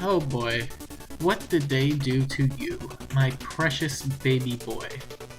Oh boy, what did they do to you, my precious baby boy?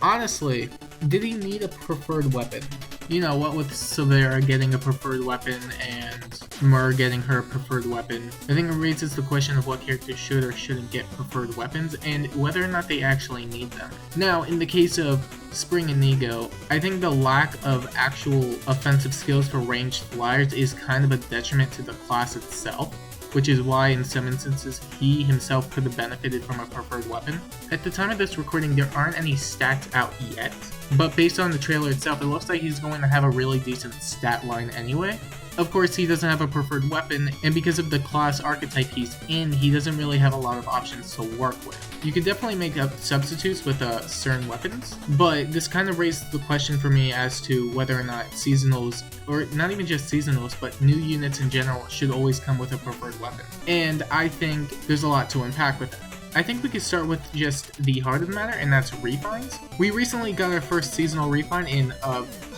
Honestly, did he need a preferred weapon? You know, what with Severa getting a preferred weapon and Mur getting her preferred weapon, I think it raises the question of what characters should or shouldn't get preferred weapons and whether or not they actually need them. Now, in the case of Spring and Nego, I think the lack of actual offensive skills for ranged flyers is kind of a detriment to the class itself, which is why in some instances he himself could have benefited from a preferred weapon. At the time of this recording, there aren't any stats out yet, but based on the trailer itself, it looks like he's going to have a really decent stat line anyway. Of course, he doesn't have a preferred weapon, and because of the class archetype he's in, he doesn't really have a lot of options to work with. You could definitely make up substitutes with certain weapons, but this kind of raises the question for me as to whether or not seasonals, or not even just seasonals, but new units in general should always come with a preferred weapon. And I think there's a lot to unpack with that. I think we could start with just the heart of the matter, and that's refines. We recently got our first seasonal refine in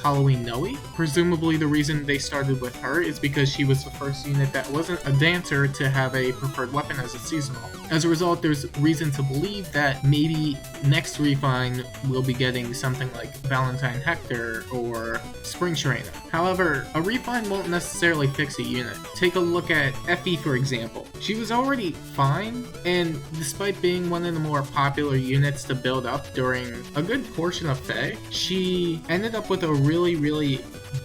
Halloween Noe. Presumably the reason they started with her is because she was the first unit that wasn't a dancer to have a preferred weapon as a seasonal. As a result, there's reason to believe that maybe next refine we'll be getting something like Valentine Hector or Spring Sharena. However, a refine won't necessarily fix a unit. Take a look at Effie, for example. She was already fine, and despite being one of the more popular units to build up during a good portion of Fae, she ended up with a really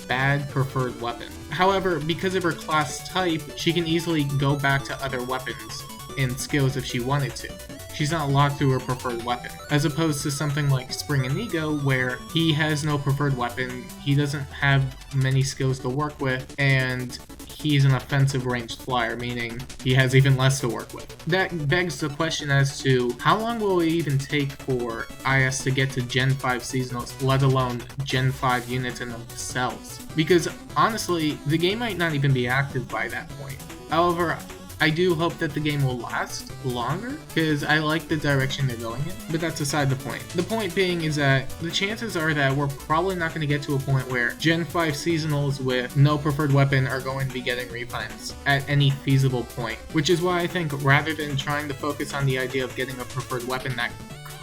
bad preferred weapon. However, because of her class type, she can easily go back to other weapons and skills if she wanted to. She's not locked to her preferred weapon, as opposed to something like Spring and Nego, where he has no preferred weapon, he doesn't have many skills to work with, and he's an offensive ranged flyer, meaning he has even less to work with. That begs the question as to how long will it even take for IS to get to Gen 5 seasonals, let alone Gen 5 units in themselves? Because honestly, the game might not even be active by that point. However, I do hope that the game will last longer, because I like the direction they're going in, but that's aside the point. The point being is that the chances are that we're probably not going to get to a point where Gen 5 seasonals with no preferred weapon are going to be getting refines at any feasible point, which is why I think rather than trying to focus on the idea of getting a preferred weapon that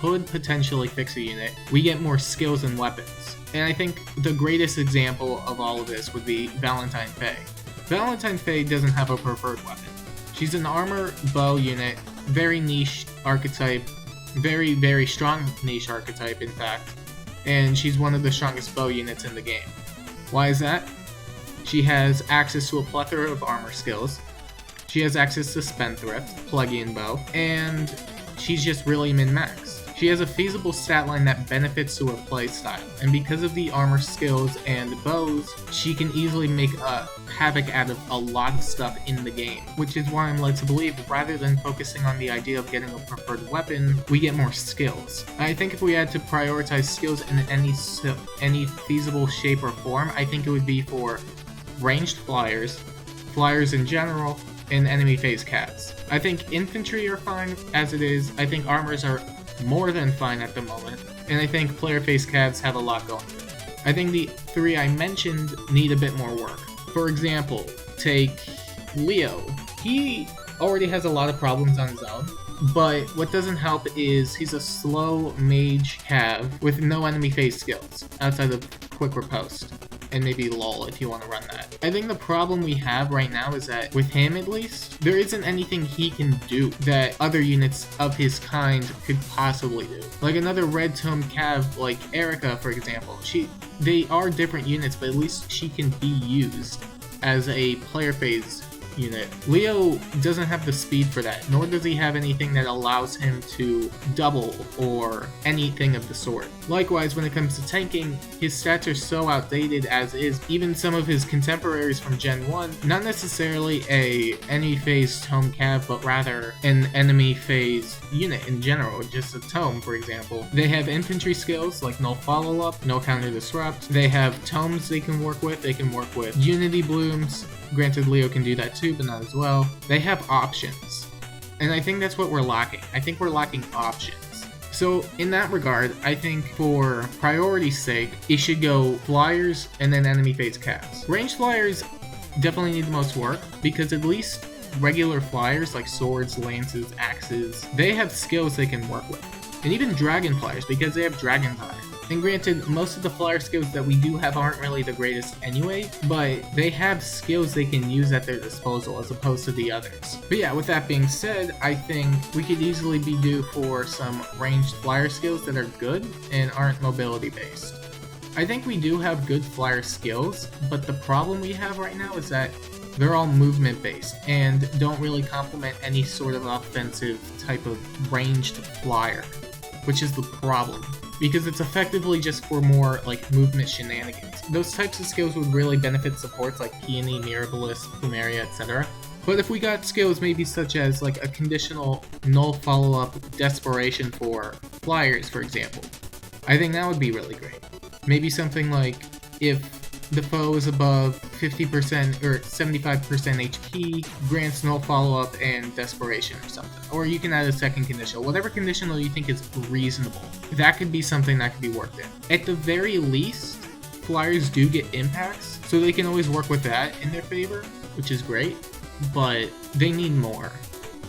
could potentially fix a unit, we get more skills and weapons. And I think the greatest example of all of this would be Valentine Faye. Valentine Faye doesn't have a preferred weapon. She's an armor bow unit, very niche archetype, very strong niche archetype in fact, and she's one of the strongest bow units in the game. Why is that? She has access to a plethora of armor skills, she has access to Spendthrift, plug-in bow, and she's just really min-max. She has a feasible stat line that benefits to her playstyle, and because of the armor skills and bows, she can easily make a havoc out of a lot of stuff in the game, which is why I'm led to believe rather than focusing on the idea of getting a preferred weapon, we get more skills. I think if we had to prioritize skills in any feasible shape or form, I think it would be for ranged flyers, flyers in general, and enemy phase cats. I think infantry are fine as it is, I think armors are more than fine at the moment, and I think player face cats have a lot going for them. I think the three I mentioned need a bit more work. For example, take Leo. He already has a lot of problems on his own, but what doesn't help is he's a slow mage cav with no enemy phase skills, outside of quick riposte, and maybe LOL if you want to run that. I think the problem we have right now is that, with him at least, there isn't anything he can do that other units of his kind could possibly do. Like another red tome cav like Erica, for example. They are different units, but at least she can be used as a player phase unit. Leo doesn't have the speed for that, nor does he have anything that allows him to double or anything of the sort. Likewise, when it comes to tanking, his stats are so outdated as is. Even some of his contemporaries from Gen 1, not necessarily a enemy phase tome cav, but rather an enemy phase unit in general, just a tome for example. They have infantry skills like no follow-up, no counter disrupt. They have tomes they can work with unity blooms. Granted, Leo can do that too, but not as well. They have options. And I think that's what we're lacking. I think we're lacking options. So in that regard, I think for priority's sake, it should go flyers and then enemy phase cats. Ranged flyers definitely need the most work, because at least regular flyers like swords, lances, axes, they have skills they can work with. And even dragon flyers, because they have dragon fire. And granted, most of the flyer skills that we do have aren't really the greatest anyway, but they have skills they can use at their disposal as opposed to the others. But yeah, with that being said, I think we could easily be due for some ranged flyer skills that are good and aren't mobility based. I think we do have good flyer skills, but the problem we have right now is that they're all movement based and don't really complement any sort of offensive type of ranged flyer, which is the problem. Because it's effectively just for more like movement shenanigans. Those types of skills would really benefit supports like Peony, Mirabilis, Plumeria, etc. But if we got skills maybe such as like a conditional null follow-up desperation for flyers, for example, I think that would be really great. Maybe something like if the foe is above 50% or 75% HP, grants null follow-up and desperation or something. Or you can add a second conditional, whatever conditional you think is reasonable. That could be something that could be worked in. At the very least, flyers do get impacts, so they can always work with that in their favor, which is great, but they need more.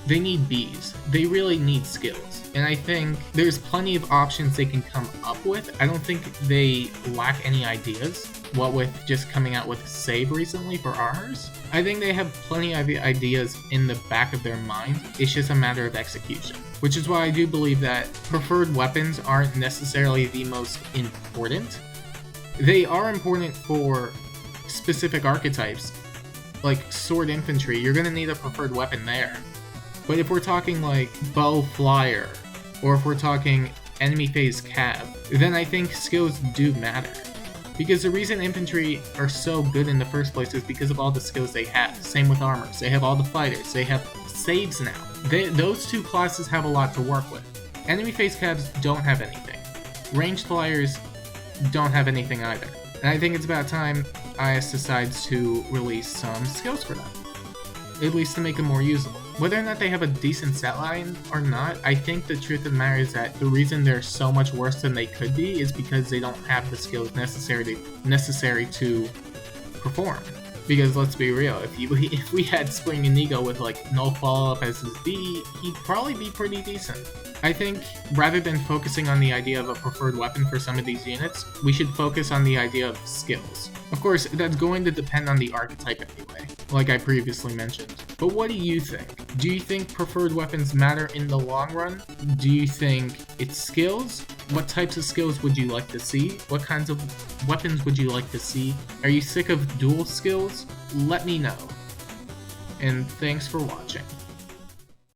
They need bees. They really need skills. And I think there's plenty of options they can come up with. I don't think they lack any ideas, what with just coming out with Save recently for armors. I think they have plenty of ideas in the back of their mind. It's just a matter of execution. Which is why I do believe that preferred weapons aren't necessarily the most important. They are important for specific archetypes, like sword infantry. You're going to need a preferred weapon there. But if we're talking like bow flyer, or if we're talking enemy phase cav, then I think skills do matter. Because the reason infantry are so good in the first place is because of all the skills they have. Same with armors. They have all the fighters. They have saves now. Those two classes have a lot to work with. Enemy phase cavs don't have anything. Ranged flyers don't have anything either. And I think it's about time IS decides to release some skills for them. At least to make them more usable. Whether or not they have a decent set line or not, I think the truth of the matter is that the reason they're so much worse than they could be is because they don't have the skills necessary to perform. Because let's be real, if we had Spring Inigo with like null follow-up as his B, he'd probably be pretty decent. I think rather than focusing on the idea of a preferred weapon for some of these units, we should focus on the idea of skills. Of course, that's going to depend on the archetype anyway, like I previously mentioned. But what do you think? Do you think preferred weapons matter in the long run? Do you think it's skills? What types of skills would you like to see? What kinds of weapons would you like to see? Are you sick of dual skills? Let me know. And thanks for watching.